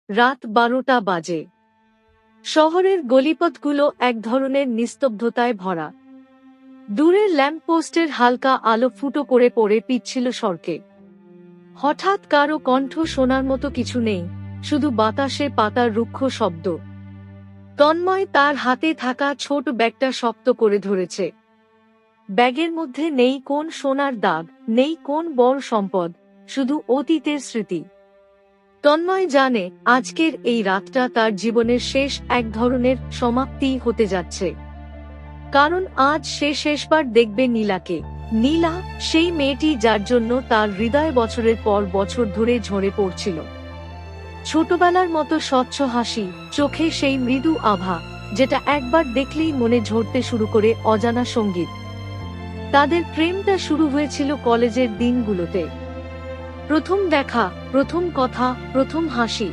রাত 12টা বাজে। শহরের গলিপথগুলো এক ধরনের নিস্তব্ধতায় ভরা। দূরের ল্যাম্পপোস্টের হালকা আলো ফুটো করে পড়ে পিচ্ছিল সড়কে। হঠাৎ কারো কণ্ঠ শোনার মতো কিছু নেই, শুধু বাতাসে পাতার রুক্ষ শব্দ। তন্ময় তার হাতে থাকা ছোট ব্যাগটা শক্ত করে ধরেছে। ব্যাগের মধ্যে নেই কোন সোনার দাগ, নেই কোন বড় সম্পদ, শুধু অতীতের স্মৃতি। তন্ময় জানে আজকের এই রাতটা তার জীবনের শেষ এক ধরনের সমাপ্তি হতে যাচ্ছে। কারণ আজ সে শেষবার দেখবে নীলাকে। নীলা, সেই মেয়েটি যার জন্য তার হৃদয় বছরের পর বছর ধরে ঝরে পড়ছিল। ছোটবেলার মতো স্বচ্ছ হাসি, চোখে সেই মৃদু আভা, যেটা একবার দেখলেই মনে ঝরতে শুরু করে অজানা সঙ্গীত। তাদের প্রেমটা শুরু হয়েছিল কলেজের দিনগুলোতে। প্রথম দেখা, প্রথম কথা, প্রথম হাসি।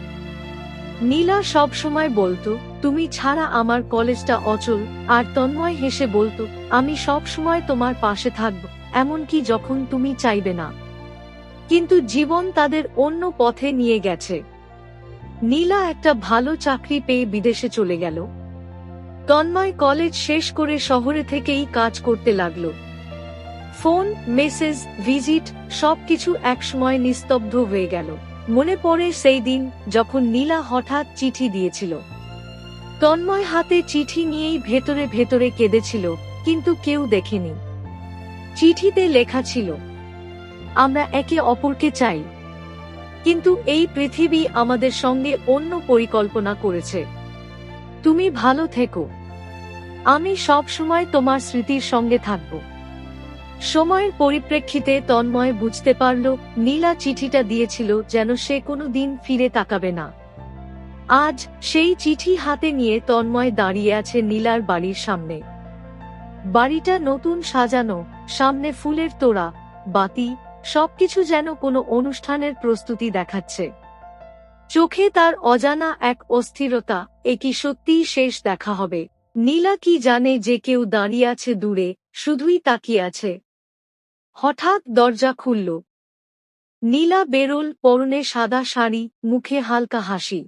নীলা সব সময় বলতো, তুমি ছাড়া আমার কলেজটা অচল, আর তন্ময় হেসে বলতো, আমি সব সময় তোমার পাশে থাকব, এমনকি যখন তুমি চাইবে না। কিন্তু জীবন তাদের অন্য পথে নিয়ে গেছে। নীলা একটা ভালো চাকরি পেয়ে বিদেশে চলে গেল। তন্ময় কলেজ শেষ করে শহরে থেকেই কাজ করতে লাগলো। ফোন, মেসেজ, ভিজিট সবকিছু একসময় নিস্তব্ধ হয়ে গেল। মনে পড়ে সেই দিন যখন নীলা হঠাৎ চিঠি দিয়েছিল। তন্ময় হাতে চিঠি নিয়েই ভেতরে ভেতরে কেঁদেছিল, কিন্তু কেউ দেখেনি। চিঠিতে লেখা ছিল, আমরা একে অপরকে চাই, কিন্তু এই পৃথিবী আমাদের সঙ্গে অন্য পরিকল্পনা করেছে। তুমি ভালো থেকো, আমি সব সময় তোমার স্মৃতির সঙ্গে থাকব। সময়ের পরিপ্রেক্ষিতে তন্ময় বুঝতে পারল, নীলা চিঠিটা দিয়েছিল যেন সে কোনো দিন ফিরে তাকাবে না। আজ সেই চিঠি হাতে নিয়ে তন্ময় দাঁড়িয়ে আছে নীলার বাড়ির সামনে। বাড়িটা নতুন সাজানো, সামনে ফুলের তোড়া, বাতি, সবকিছু যেন কোনো অনুষ্ঠানের প্রস্তুতি দেখাচ্ছে। চোখে তার অজানা এক অস্থিরতা, এ কি সত্যিই শেষ দেখা হবে? নীলা কি জানে যে কেউ দাঁড়িয়ে আছে দূরে, শুধুই তাকিয়ে আছে। হঠাৎ দরজা খুলল। নীলা বেরোল, পরনে সাদা শাড়ি, মুখে হালকা হাসি,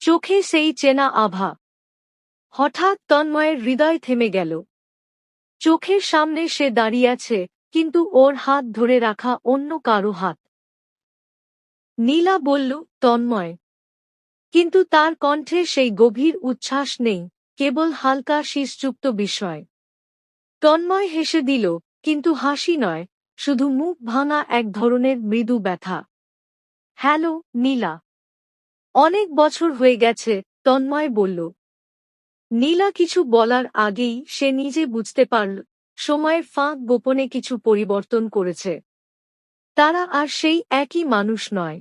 চোখে সেই চেনা আভা। হঠাৎ তন্ময়ের হৃদয় থেমে গেল। চোখের সামনে সে দাঁড়িয়ে আছে, কিন্তু ওর হাত ধরে রাখা অন্য কারো হাত। নীলা বলল, তন্ময়। কিন্তু তার কণ্ঠে সেই গভীর উচ্ছ্বাস নেই, কেবল হালকা শীষযুক্ত বিস্ময়। তন্ময় হেসে দিল, কিন্তু হাসি নয়, শুধু মুখ ভাঙা এক ধরনের মৃদু ব্যথা। হ্যালো, নীলা। অনেক বছর হয়ে গেছে, তন্ময় বলল। নীলা কিছু বলার আগেই সে নিজে বুঝতে পারল, সময়ের ফাঁক গোপনে কিছু পরিবর্তন করেছে। তারা আর সেই একই মানুষ নয়।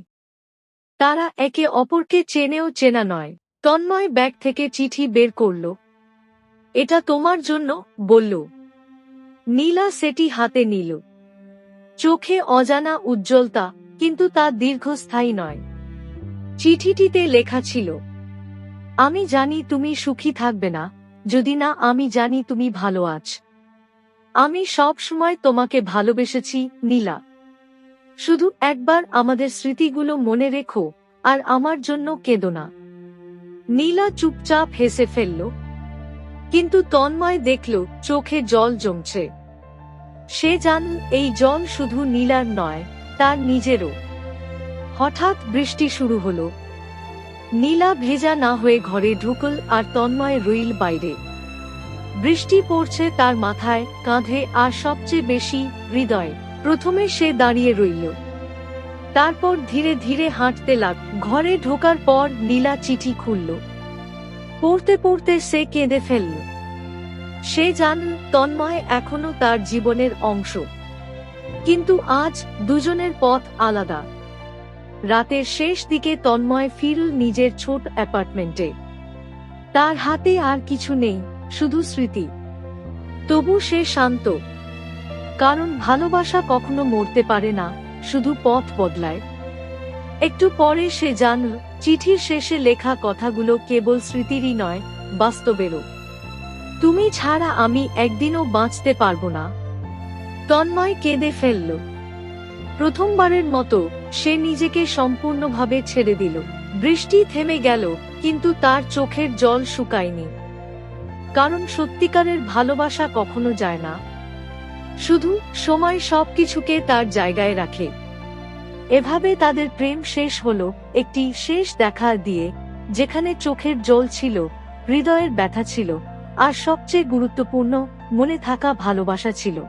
তারা একে অপরকে চেনেও চেনা নয়। তন্ময় ব্যাগ থেকে চিঠি বের করল। এটা তোমার জন্য, বলল। নীলা সেটি হাতে নিল। চোখে অজানা উজ্জ্বলতা, কিন্তু তা দীর্ঘস্থায়ী নয়। চিঠিটিতে লেখা ছিল, আমি জানি তুমি সুখী থাকবে না, যদি না আমি জানি তুমি ভালো আছ। আমি সব সময় তোমাকে ভালোবেসেছি, নীলা। শুধু একবার আমাদের স্মৃতিগুলো মনে রেখো, আর আমার জন্য কেঁদো না। নীলা চুপচাপ হেসে ফেলল। কিন্তু তন্ময় দেখল চোখে জল জমছে। সে জানল এই জল শুধু নীলার নয়, তার নিজেরও। হঠাৎ বৃষ্টি শুরু হলো। নীলা ভেজা না হয়ে ঘরে ঢুকল, আর তন্ময় রইল বাইরে। বৃষ্টি পড়ছে তার মাথায়, কাঁধে, আর সবচেয়ে বেশি হৃদয়ে। প্রথমে সে দাঁড়িয়ে রইল, তারপর ধীরে ধীরে হাঁটতে লাগল। ঘরে ঢোকার পর নীলা চিঠি খুলল। পড়তে পড়তে সে কেঁদে ফেলল। সে জানল তন্ময় এখনো তার জীবনের অংশ, কিন্তু আজ দুজনের পথ আলাদা। রাতের শেষ দিকে তন্ময় ফিরল নিজের ছোট অ্যাপার্টমেন্টে। তার হাতে আর কিছু নেই, শুধু স্মৃতি। তবু সে শান্ত, কারণ ভালোবাসা কখনো মরতে পারে না, শুধু পথ বদলায়। একটু পরে সে জানল, চিঠির শেষে লেখা কথাগুলো কেবল স্মৃতিরই নয়, বাস্তবেরও। তুমি ছাড়া আমি একদিনও বাঁচতে পারবো না। তন্ময় কেঁদে ফেলল। প্রথমবারের মতো সে নিজেকে সম্পূর্ণভাবে ছেড়ে দিল। বৃষ্টি থেমে গেল, কিন্তু তার চোখের জল শুকায়নি। কারণ সত্যিকারের ভালোবাসা কখনো যায় না, শুধু সময় সবকিছুকে তার জায়গায় রাখে। এভাবে তাদের প্রেম শেষ হলো, একটি শেষ দেখা দিয়ে, যেখানে চোখের জল ছিল, হৃদয়ের ব্যথা ছিল, আর সবচেয়ে গুরুত্বপূর্ণ, মনে থাকা ভালোবাসা ছিল।